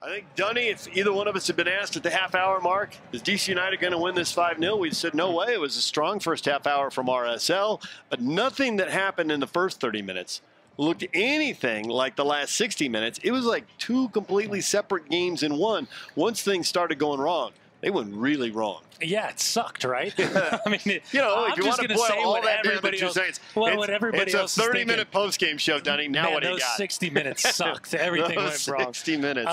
I think, Dunny, if either one of us had been asked at the half-hour mark, is DC United going to win this 5-0? We'd said no way. It was a strong first half hour from RSL, but nothing that happened in the first 30 minutes looked anything like the last 60 minutes. It was like two completely separate games in one. Once things started going wrong, they went really wrong. Yeah, it sucked, right? I mean, if you want to boil all that down to 2 seconds, it's a 30-minute post-game show, Dunny. Now what do you got? 60 minutes sucked. Everything went wrong. 60 minutes.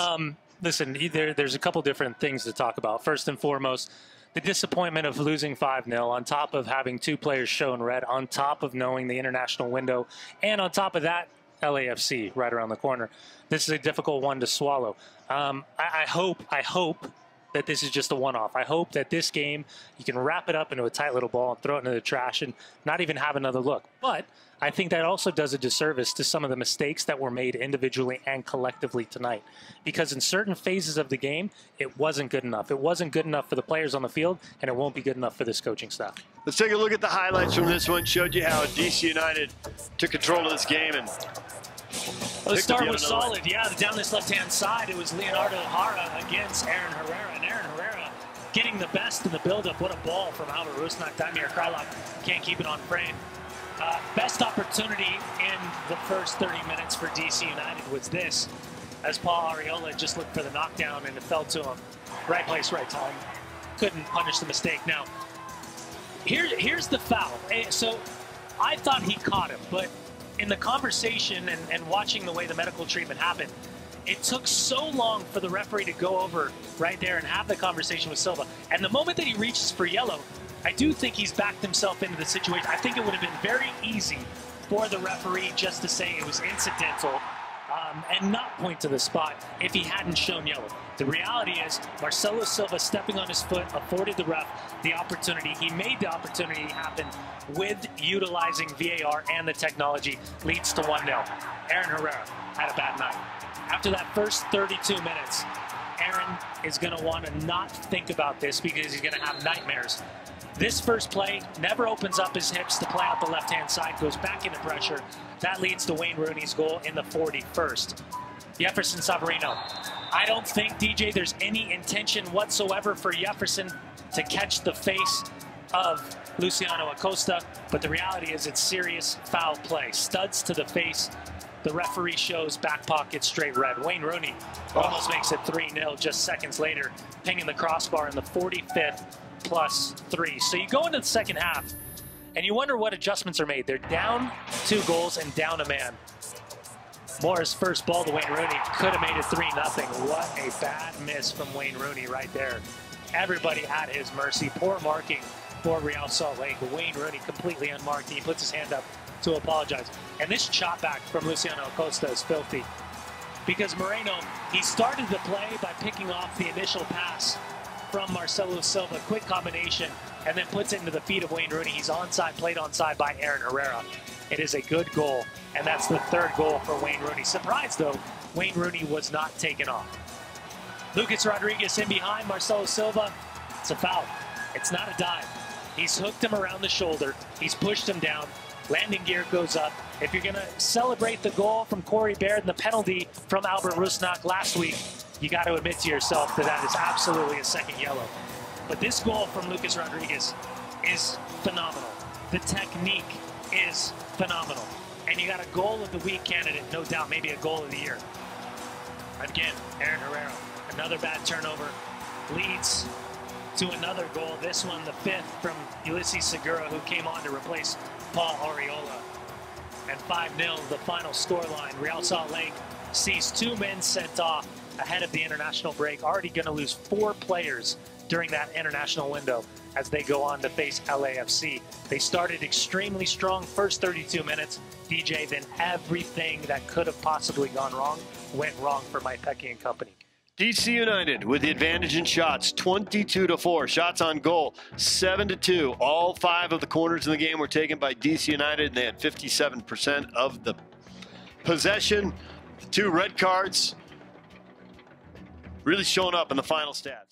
Listen, there's a couple different things to talk about. First and foremost, the disappointment of losing 5-0, on top of having 2 players shown red, on top of knowing the international window, and on top of that, LAFC right around the corner. This is a difficult one to swallow. I hope that this is just a one-off. I hope that this game, you can wrap it up into a tight little ball and throw it into the trash and not even have another look. But I think that also does a disservice to some of the mistakes that were made individually and collectively tonight. Because in certain phases of the game, it wasn't good enough. It wasn't good enough for the players on the field, and it won't be good enough for this coaching staff. Let's take a look at the highlights from this one. Showed you how DC United took control of this game. And well, the start was solid. Yeah, down this left-hand side, it was Leonardo Jara against Aaron Herrera. And Aaron Herrera getting the best in the build-up. What a ball from Albert Rusnak. Damir Krylov can't keep it on frame. Best opportunity in the first 30 minutes for DC United was this, as Paul Arriola just looked for the knockdown and it fell to him. Right place, right time. Couldn't punish the mistake. Now, here's the foul. So I thought he caught him, but in the conversation and watching the way the medical treatment happened, it took so long for the referee to go over right there and have the conversation with Silva. And the moment that he reaches for yellow, I do think he's backed himself into the situation. I think it would have been very easy for the referee just to say it was incidental and not point to the spot if he hadn't shown yellow. The reality is Marcelo Silva stepping on his foot afforded the ref the opportunity. He made the opportunity happen with utilizing VAR and the technology. Leads to 1-0. Aaron Herrera had a bad night. After that first 32 minutes, Aaron is going to want to not think about this because he's going to have nightmares. This first play never opens up his hips to play out the left-hand side, goes back into pressure. That leads to Wayne Rooney's goal in the 41st. Jefferson Savarino. I don't think, DJ, there's any intention whatsoever for Jefferson to catch the face of Luciano Acosta, but the reality is it's serious foul play. Studs to the face. The referee shows back pocket straight red. Wayne Rooney almost makes it 3-0 just seconds later, pinging the crossbar in the 45th. +3. So you go into the second half and you wonder what adjustments are made. They're down 2 goals and down a man. Moore's first ball to Wayne Rooney could have made it 3-0. What a bad miss from Wayne Rooney right there. Everybody at his mercy. Poor marking for Real Salt Lake. Wayne Rooney completely unmarked. He puts his hand up to apologize. And this chop back from Luciano Acosta is filthy. Because Moreno, he started the play by picking off the initial pass from Marcelo Silva, quick combination, and then puts it into the feet of Wayne Rooney. He's onside, played onside by Aaron Herrera. It is a good goal, and that's the 3rd goal for Wayne Rooney. Surprised, though, Wayne Rooney was not taken off. Lucas Rodriguez in behind Marcelo Silva. It's a foul. It's not a dive. He's hooked him around the shoulder. He's pushed him down. Landing gear goes up. If you're going to celebrate the goal from Corey Baird and the penalty from Albert Rusnak last week, you got to admit to yourself that that is absolutely a second yellow. But this goal from Lucas Rodriguez is phenomenal. The technique is phenomenal. And you got a goal of the week candidate, no doubt, maybe a goal of the year. Again, Aaron Herrera, another bad turnover, leads to another goal. This one, the 5th from Ulysses Segura, who came on to replace Paul Arriola. And 5-0, the final scoreline. Real Salt Lake sees 2 men sent off ahead of the international break, already going to lose 4 players during that international window as they go on to face LAFC. They started extremely strong first 32 minutes. DJ, then everything that could have possibly gone wrong went wrong for Mike Pecky and company. DC United with the advantage in shots, 22-4. Shots on goal, 7-2. All 5 of the corners in the game were taken by DC United, and they had 57% of the possession. 2 red cards really showing up in the final stats.